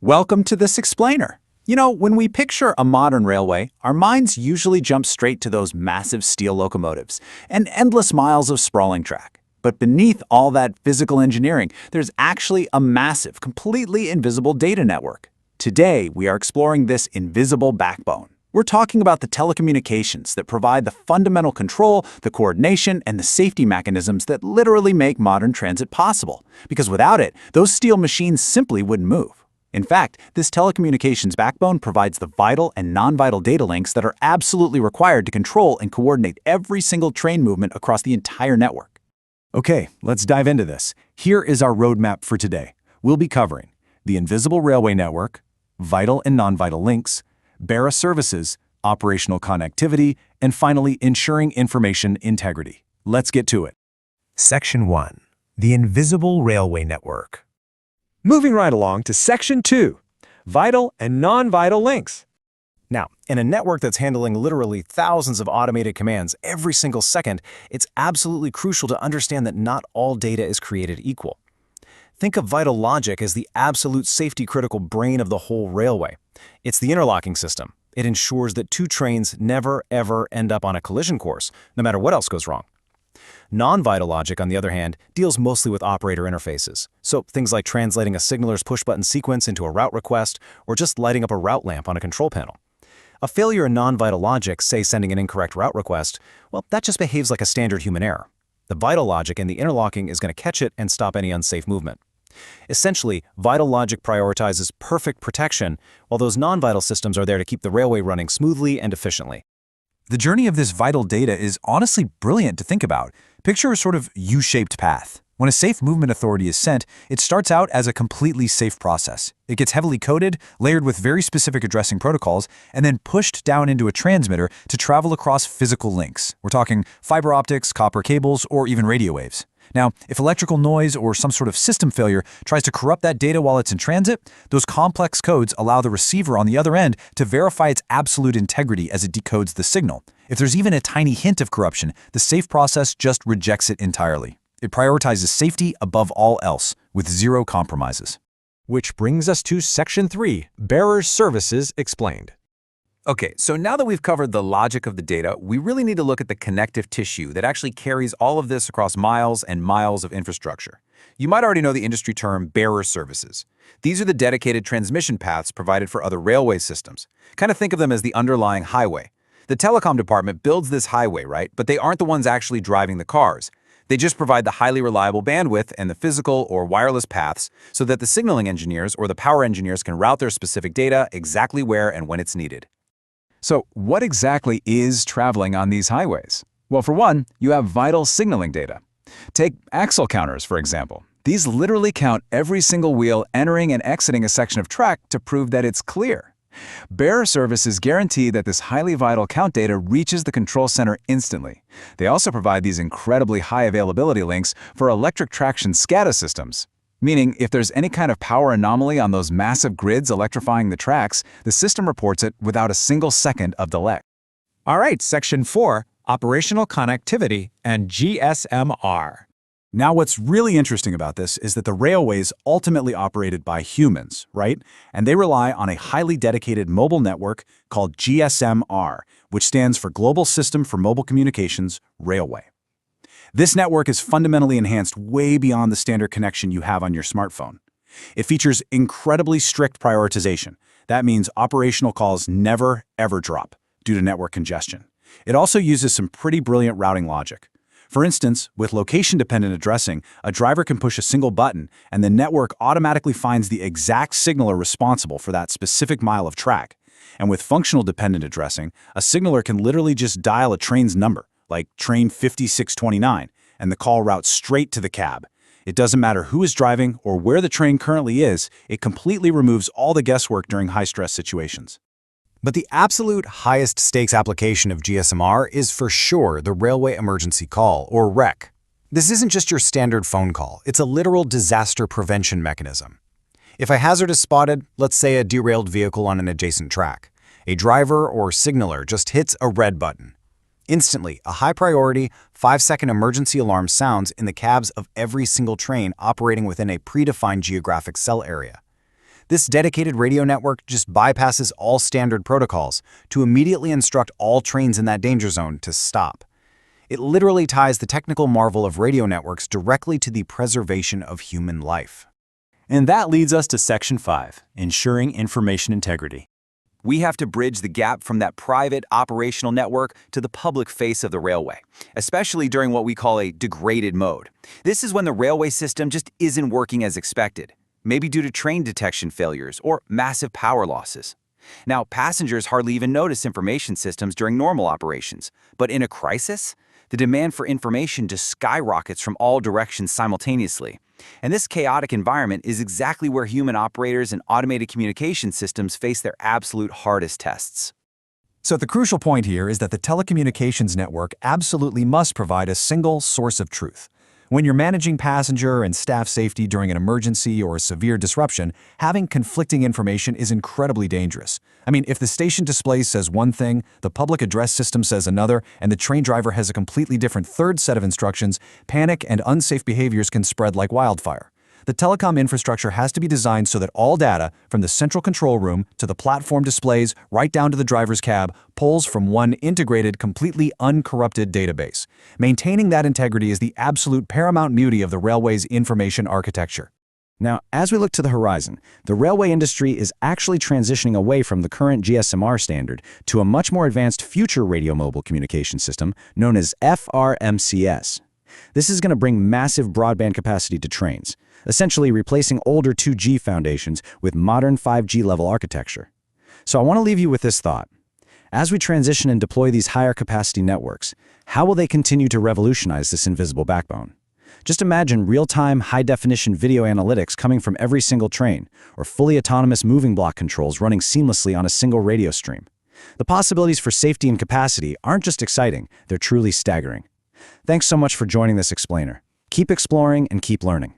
Welcome to this explainer. When we picture a modern railway, our minds usually jump straight to those massive steel locomotives and endless miles of sprawling track. But beneath all that physical engineering, there's actually a massive, completely invisible data network. Today, we are exploring this invisible backbone. We're talking about the telecommunications that provide the fundamental control, the coordination, and the safety mechanisms that literally make modern transit possible. Because without it, those steel machines simply wouldn't move. In fact, this telecommunications backbone provides the vital and non-vital data links that are absolutely required to control and coordinate every single train movement across the entire network. Okay, let's dive into this. Here is our roadmap for today. We'll be covering the invisible railway network, vital and non-vital links, BERA services, operational connectivity, and finally, ensuring information integrity. Let's get to it. Section 1. The invisible railway network. Moving right along to Section 2, Vital and Non-Vital Links. Now, in a network that's handling literally thousands of automated commands every single second, it's absolutely crucial to understand that not all data is created equal. Think of vital logic as the absolute safety-critical brain of the whole railway. It's the interlocking system. It ensures that two trains never, ever end up on a collision course, no matter what else goes wrong. Non-vital logic, on the other hand, deals mostly with operator interfaces. So things like translating a signaler's push-button sequence into a route request, or just lighting up a route lamp on a control panel. A failure in non-vital logic, say sending an incorrect route request, well, that just behaves like a standard human error. The vital logic in the interlocking is going to catch it and stop any unsafe movement. Essentially, vital logic prioritizes perfect protection, while those non-vital systems are there to keep the railway running smoothly and efficiently. The journey of this vital data is honestly brilliant to think about. Picture a sort of U-shaped path. When a safe movement authority is sent, it starts out as a completely safe process. It gets heavily coded, layered with very specific addressing protocols, and then pushed down into a transmitter to travel across physical links. We're talking fiber optics, copper cables, or even radio waves. Now, if electrical noise or some sort of system failure tries to corrupt that data while it's in transit, those complex codes allow the receiver on the other end to verify its absolute integrity as it decodes the signal. If there's even a tiny hint of corruption, the safe process just rejects it entirely. It prioritizes safety above all else, with zero compromises. Which brings us to Section 3, Bearer's Services Explained. Okay, so now that we've covered the logic of the data, we really need to look at the connective tissue that actually carries all of this across miles and miles of infrastructure. You might already know the industry term bearer services. These are the dedicated transmission paths provided for other railway systems. Kind of think of them as the underlying highway. The telecom department builds this highway, right? But they aren't the ones actually driving the cars. They just provide the highly reliable bandwidth and the physical or wireless paths so that the signaling engineers or the power engineers can route their specific data exactly where and when it's needed. So what exactly is traveling on these highways? Well, for one, you have vital signaling data. Take axle counters, for example. These literally count every single wheel entering and exiting a section of track to prove that it's clear. Bearer services guarantee that this highly vital count data reaches the control center instantly. They also provide these incredibly high availability links for electric traction SCADA systems. Meaning, if there's any kind of power anomaly on those massive grids electrifying the tracks, the system reports it without a single second of delay. All right, Section 4, Operational Connectivity and GSM-R. Now, what's really interesting about this is that the railway is ultimately operated by humans, right? And they rely on a highly dedicated mobile network called GSM-R, which stands for Global System for Mobile Communications Railway. This network is fundamentally enhanced way beyond the standard connection you have on your smartphone. It features incredibly strict prioritization. That means operational calls never, ever drop due to network congestion. It also uses some pretty brilliant routing logic. For instance, with location-dependent addressing, a driver can push a single button, and the network automatically finds the exact signaler responsible for that specific mile of track. And with functional-dependent addressing, a signaler can literally just dial a train's number, like train 5629, and the call routes straight to the cab. It doesn't matter who is driving or where the train currently is, it completely removes all the guesswork during high-stress situations. But the absolute highest stakes application of GSMR is for sure the Railway Emergency Call, or REC. This isn't just your standard phone call, it's a literal disaster prevention mechanism. If a hazard is spotted, let's say a derailed vehicle on an adjacent track, a driver or signaler just hits a red button. Instantly, a high-priority, 5-second emergency alarm sounds in the cabs of every single train operating within a predefined geographic cell area. This dedicated radio network just bypasses all standard protocols to immediately instruct all trains in that danger zone to stop. It literally ties the technical marvel of radio networks directly to the preservation of human life. And that leads us to Section 5, ensuring information integrity. We have to bridge the gap from that private operational network to the public face of the railway, especially during what we call a degraded mode. This is when the railway system just isn't working as expected, maybe due to train detection failures or massive power losses. Now, passengers hardly even notice information systems during normal operations, but in a crisis, the demand for information just skyrockets from all directions simultaneously. And this chaotic environment is exactly where human operators and automated communication systems face their absolute hardest tests. So the crucial point here is that the telecommunications network absolutely must provide a single source of truth. When you're managing passenger and staff safety during an emergency or a severe disruption, having conflicting information is incredibly dangerous. I mean, if the station display says one thing, the public address system says another, and the train driver has a completely different third set of instructions, panic and unsafe behaviors can spread like wildfire. The telecom infrastructure has to be designed so that all data, from the central control room to the platform displays right down to the driver's cab, pulls from one integrated, completely uncorrupted database. Maintaining that integrity is the absolute paramount beauty of the railway's information architecture. Now, as we look to the horizon, the railway industry is actually transitioning away from the current GSMR standard to a much more advanced future radio mobile communication system known as FRMCS. This is going to bring massive broadband capacity to trains, essentially replacing older 2G foundations with modern 5G level architecture. So I want to leave you with this thought. As we transition and deploy these higher capacity networks, how will they continue to revolutionize this invisible backbone? Just imagine real-time, high-definition video analytics coming from every single train, or fully autonomous moving block controls running seamlessly on a single radio stream. The possibilities for safety and capacity aren't just exciting, they're truly staggering. Thanks so much for joining this explainer. Keep exploring and keep learning.